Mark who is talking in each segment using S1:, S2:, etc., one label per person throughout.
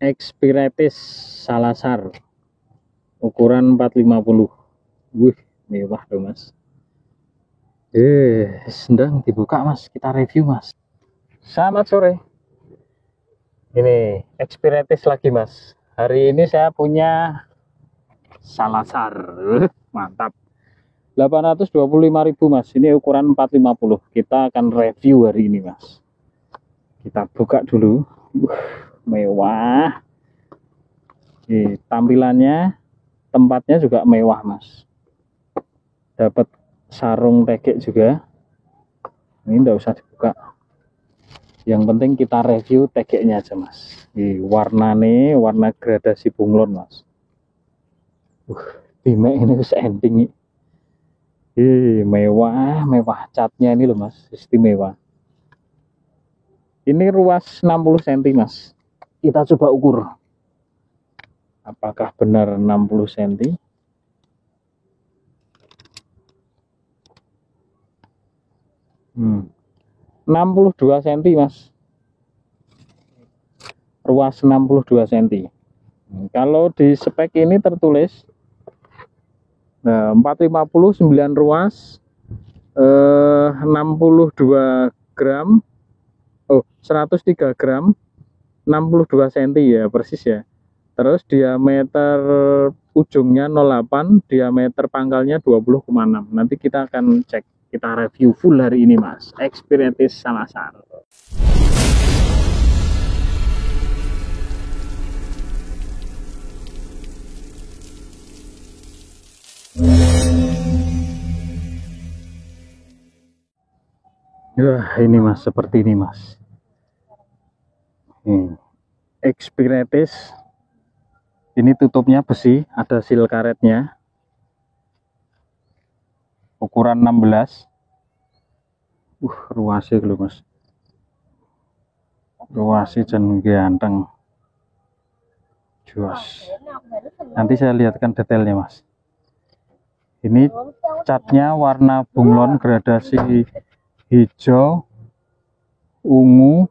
S1: Expiratis Salazar ukuran 450. Wih, mewah loh mas. Sedang dibuka mas, kita review mas. Selamat sore. Ini Expiratis lagi mas. Hari ini saya punya Salazar. Mantap. 825.000 mas. Ini ukuran 450. Kita akan review hari ini mas. Kita buka dulu. Mewah. Tampilannya, tempatnya juga mewah mas. Dapat sarung tegek juga. Ini enggak usah dibuka. Yang penting kita review tegeknya aja mas. Warnanya warna gradasi bunglon mas. Bimek ini bisa ending. Mewah catnya ini loh mas, istimewa. Ini ruas 60 cm mas. Kita coba ukur apakah benar 60 cm. 62 cm mas. Ruas 62 cm. Kalau di spek ini tertulis 450 9 ruas, 62 gram, 103 gram, 62 cm ya persis ya. Terus diameter ujungnya 0,8, diameter pangkalnya 20,6. Nanti kita akan cek, kita review full hari ini mas. Expiratis Salazar. Ini mas, seperti ini mas. Expiratis. Ini tutupnya besi, ada seal karetnya. Ukuran 16. Ruasnya loh mas. Ruasnya jangan ganteng. Jos. Nanti saya lihatkan detailnya mas. Ini catnya warna bunglon gradasi hijau, ungu,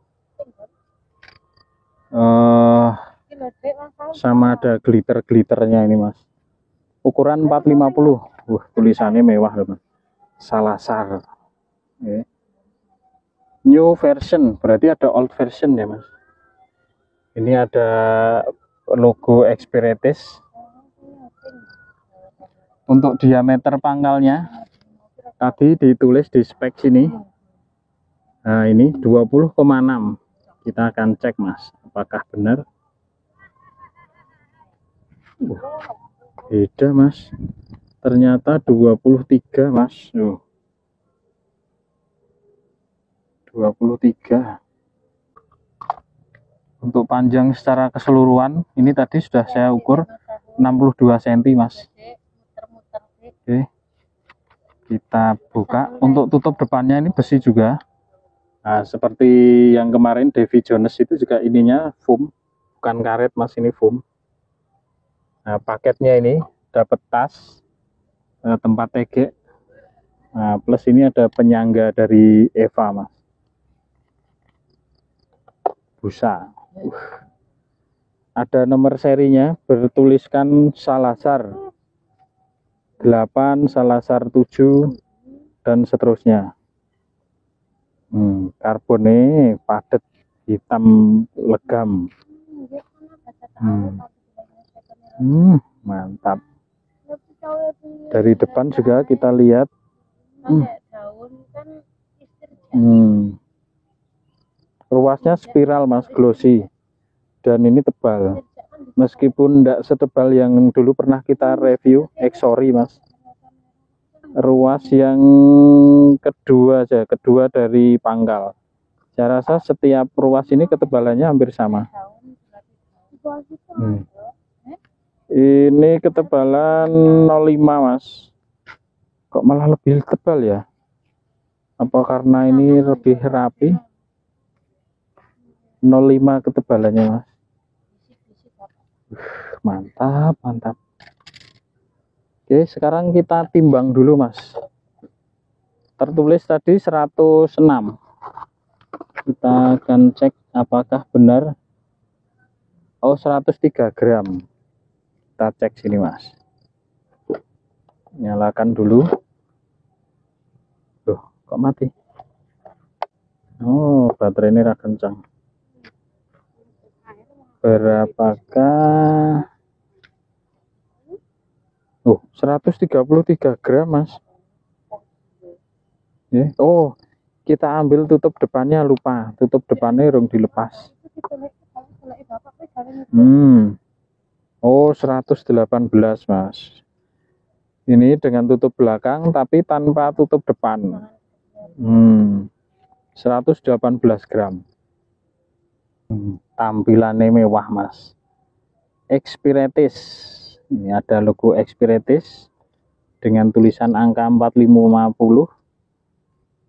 S1: sama ada glitter-glitternya ini mas. Ukuran 450. Tulisannya mewah loh mas. Salazar. New version, berarti ada old version ya mas. Ini ada logo Expiratis. Untuk diameter pangkalnya tadi ditulis di spek sini. Nah ini 20,6. Kita akan cek mas, apakah benar. Beda mas, ternyata 23 mas. 23. Untuk panjang secara keseluruhan ini tadi sudah saya ukur 62 cm mas. Oke, kita buka. Untuk tutup depannya ini besi juga. Nah, seperti yang kemarin Davy Jones itu juga ininya foam, bukan karet mas, ini foam. Nah, paketnya ini dapat tas, tempat tegek. Nah, plus ini ada penyangga dari Eva mas. Busa. Ada nomor serinya bertuliskan Salazar 8, Salazar 7 dan seterusnya. Karbonnya padat, hitam legam. Mantap. Dari depan juga kita lihat. Ruasnya spiral mas, glossy, dan ini tebal. Meskipun tidak setebal yang dulu pernah kita review, sorry mas. Ruas yang kedua aja, kedua dari pangkal. Saya rasa setiap ruas ini ketebalannya hampir sama. Ini ketebalan 0,5 mas. Kok malah lebih tebal ya? Apa karena ini lebih rapi? 0,5 ketebalannya mas. Mantap. Oke, sekarang kita timbang dulu mas. Tertulis tadi 106. Kita akan cek apakah benar Oh, 103 gram. Kita cek sini, Mas. Nyalakan dulu. Loh, kok mati? Oh, baterai ini rada kencang. Berapakah? Oh, 133 gram, Mas. Oh, kita ambil tutup depannya, lupa. Tutup depannya rung dilepas. Oh, 118, Mas. Ini dengan tutup belakang tapi tanpa tutup depan. 118 gram. Tampilannya mewah, Mas. Expiratis. Ini ada logo Expiratis dengan tulisan angka 4550.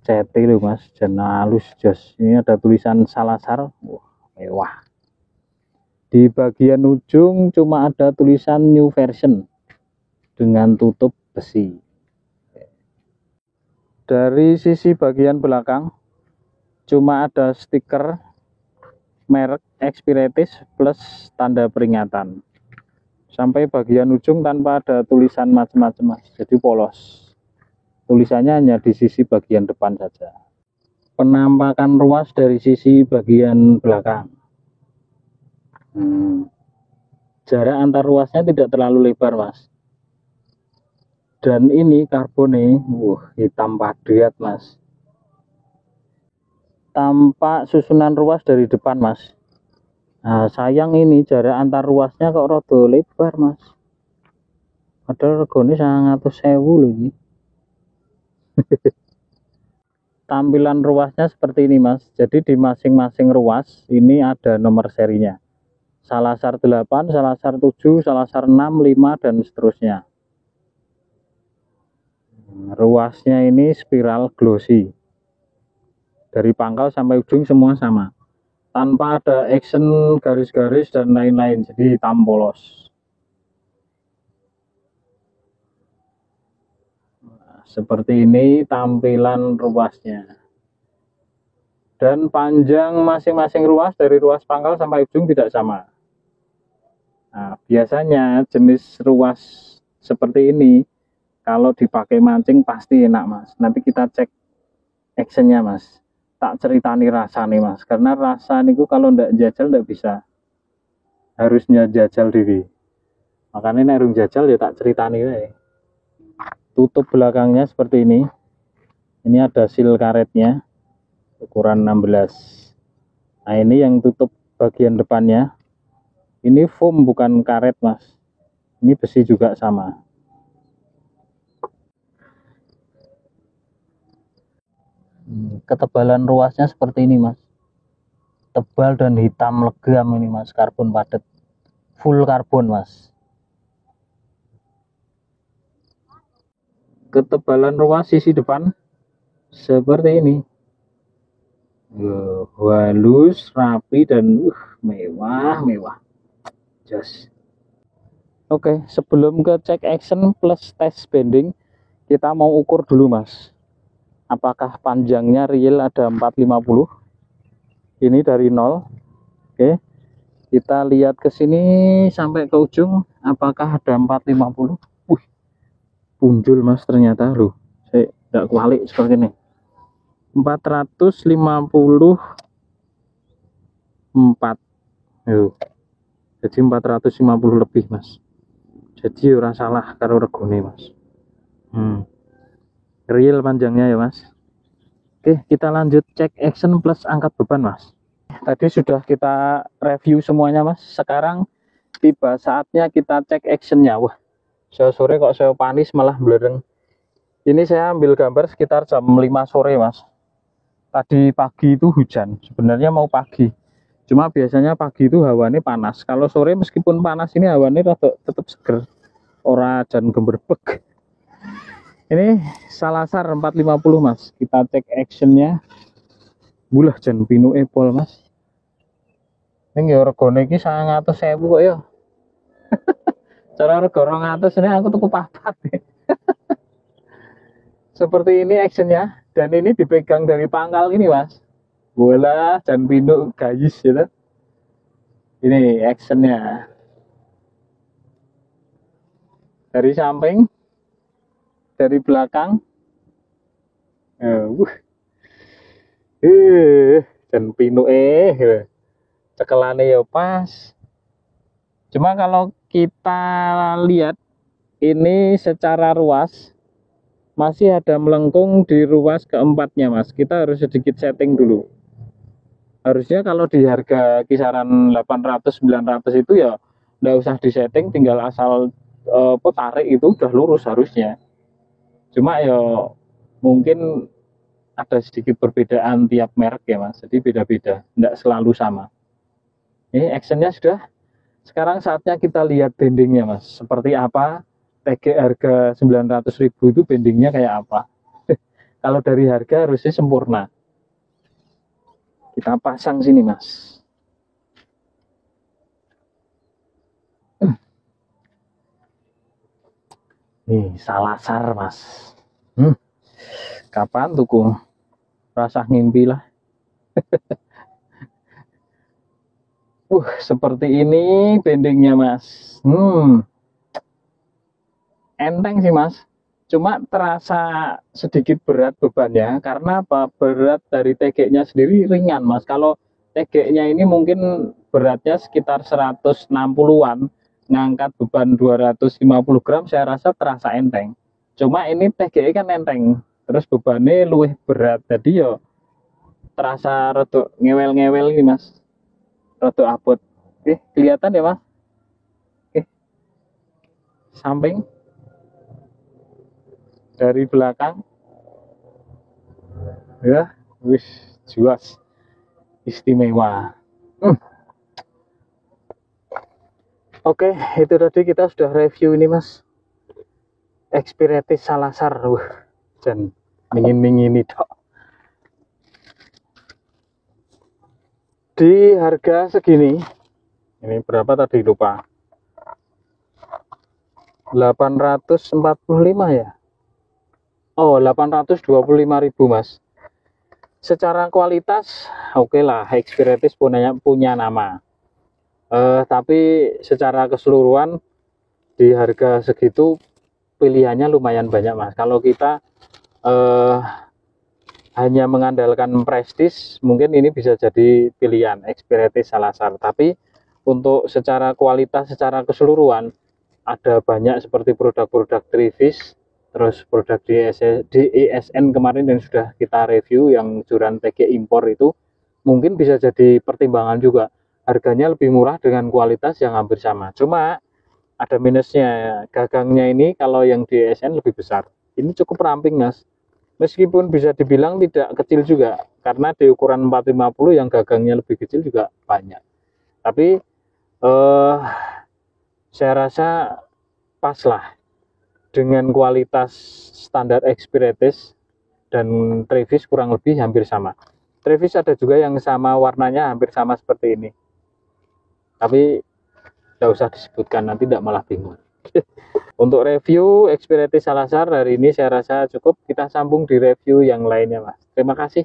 S1: CT loh, Mas. Jangan halus jos. Ini ada tulisan Salazar. Wah, mewah. Di bagian ujung cuma ada tulisan new version dengan tutup besi. Dari sisi bagian belakang cuma ada stiker merek Expiratis plus tanda peringatan. Sampai bagian ujung tanpa ada tulisan macam-macam, Mas. Jadi polos. Tulisannya hanya di sisi bagian depan saja. Penampakan ruas dari sisi bagian belakang. Jarak antar ruasnya tidak terlalu lebar, Mas. Dan ini karbonnya, hitam padat, Mas. Tampak susunan ruas dari depan, Mas. Nah, sayang ini jarak antar ruasnya kok rada lebar, Mas. Padahal regane 100.000 loh ini. Tampilan ruasnya seperti ini, Mas. Jadi di masing-masing ruas ini ada nomor serinya. Salazar 8, Salazar 7, Salazar 6, 5, dan seterusnya. Ruasnya ini spiral glossy. Dari pangkal sampai ujung semua sama. Tanpa ada action garis-garis dan lain-lain. Jadi hitam polos. Nah, seperti ini tampilan ruasnya. Dan panjang masing-masing ruas dari ruas pangkal sampai ujung tidak sama. Nah, biasanya jenis ruas seperti ini kalau dipakai mancing pasti enak, Mas. Nanti kita cek actionnya, Mas. Tak ceritani rasa nih, Mas. Karena rasa niku kalau ndak jajal ndak bisa. Harusnya jajal diri. Makanya nek rung jajal ya tak ceritani wae. Tutup belakangnya seperti ini. Ini ada seal karetnya ukuran 16. Nah, ini yang tutup bagian depannya. Ini foam bukan karet, Mas. Ini besi juga sama. Ketebalan ruasnya seperti ini, Mas. Tebal dan hitam legam ini, Mas. Karbon padat. Full karbon, Mas. Ketebalan ruas sisi depan seperti ini. Halus, rapi, dan mewah. Just. Oke, sebelum ke check action plus test bending, kita mau ukur dulu, Mas. Apakah panjangnya real ada 450? Ini dari 0. Oke. Kita lihat ke sini sampai ke ujung, apakah ada 450? Punjul, Mas, ternyata loh. Saya tidak kualik seperti ini. 454. Jadi 450 lebih, Mas. Jadi ora salah karo regone, Mas. Real panjangnya ya, Mas. Oke, kita lanjut cek action plus angkat beban, Mas. Tadi sudah kita review semuanya, Mas. Sekarang tiba saatnya kita cek actionnya. Wah, sore kok saya panis malah blereng. Ini saya ambil gambar sekitar jam 5 sore, Mas. Tadi pagi itu hujan. Sebenarnya mau pagi. Cuma biasanya pagi itu hawanya panas. Kalau sore meskipun panas ini hawanya tetap seger. Ora jan gemberbek. Ini Salazar 450, Mas. Kita cek actionnya. Bulah jan pinu epol, Mas. Ini ya regane iki 100.000 kok ya. Cara rego 200 ini aku tuku papat. Seperti ini actionnya. Dan ini dipegang dari pangkal ini, Mas. Bola jan pinu gayis gitu. Ini actionnya dari samping, dari belakang. Dan pinu cekelane ya pas. Cuma kalau kita lihat ini secara ruas masih ada melengkung di ruas keempatnya Mas. Kita harus sedikit setting dulu. Harusnya kalau di harga kisaran 800-900 itu ya nggak usah disetting, tinggal asal tarik itu udah lurus harusnya. Cuma ya mungkin ada sedikit perbedaan tiap merek ya Mas, jadi beda-beda, nggak selalu sama. Ini actionnya sudah. Sekarang saatnya kita lihat bendingnya Mas, seperti apa. TG harga 900.000 itu bendingnya kayak apa. Kalau dari harga harusnya sempurna. Kita pasang sini Mas. Nih Salasar Mas. Kapan tuh rasa ngimpi lah. Seperti ini bendingnya Mas. Enteng sih Mas. Cuma terasa sedikit berat bebannya karena apa? Berat dari TG-nya sendiri ringan Mas. Kalau TG-nya ini mungkin beratnya sekitar 160-an, ngangkat beban 250 gram saya rasa terasa enteng. Cuma ini TG kan enteng, terus bebannya luwih berat, jadi yo terasa rodok ngewel-ngewel nih Mas, rodok abot. Oke, kelihatan ya Mas. Oke, samping dari belakang ya, wis jelas istimewa. Oke, itu tadi kita sudah review ini Mas, Expiretis Salasar. Dan mingin-mingin itu di harga segini. Ini berapa tadi lupa, 845 ya. Oh, 825.000 Mas. Secara kualitas oke lah, Expiretis punya nama. Tapi secara keseluruhan di harga segitu pilihannya lumayan banyak Mas. Kalau kita hanya mengandalkan prestis, mungkin ini bisa jadi pilihan Expiretis Salasar. Tapi untuk secara kualitas, secara keseluruhan ada banyak seperti produk-produk Trivis, terus produk DESN kemarin yang sudah kita review yang joran TG impor itu mungkin bisa jadi pertimbangan juga. Harganya lebih murah dengan kualitas yang hampir sama. Cuma ada minusnya, gagangnya ini kalau yang DESN lebih besar. Ini cukup ramping Mas. Meskipun bisa dibilang tidak kecil juga, karena di ukuran 450 yang gagangnya lebih kecil juga banyak. Tapi saya rasa pas lah dengan kualitas standar Expiretis dan Trivis kurang lebih hampir sama. Trivis ada juga yang sama warnanya hampir sama seperti ini. Tapi tidak usah disebutkan, nanti tidak malah bingung. Untuk review Expiretis Salasar hari ini saya rasa cukup. Kita sambung di review yang lainnya Mas. Terima kasih.